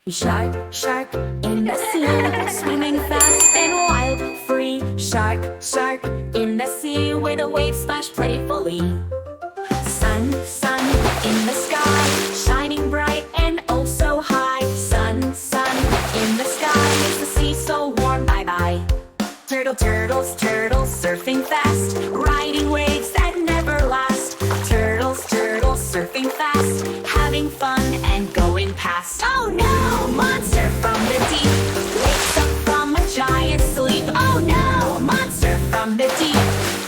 Shark, shark in the sea, swimming fast and wild, free. Shark, shark in the sea, where the waves splash playfully. Sun, sun in the sky, shining bright and oh so high. Sun, sun in the sky, makes the sea so warm, bye bye. Turtle, turtles, turtles, surfing fast, riding waves that never last. Turtles, turtles, surfing fast, having fun and going past. Oh no, monster from the deep, wakes up from a giant sleep. Oh no, monster from the deep,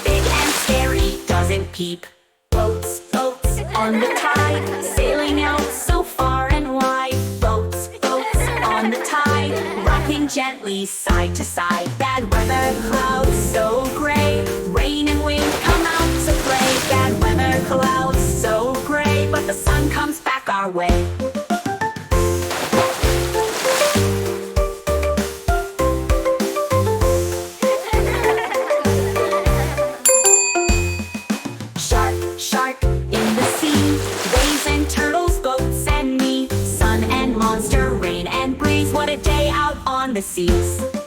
big and scary, doesn't peep. Boats, boats on the tide, sailing out so far and wide. Boats, boats on the tide, rocking gently side to side. Bad weather, clouds so gray, rain and wind come out to play. Bad weather, clouds so gray, but the sun comes back our way. Shark, shark in the sea, waves and turtles, boats and me. Sun and monster, rain and breeze, what a day out on the seas.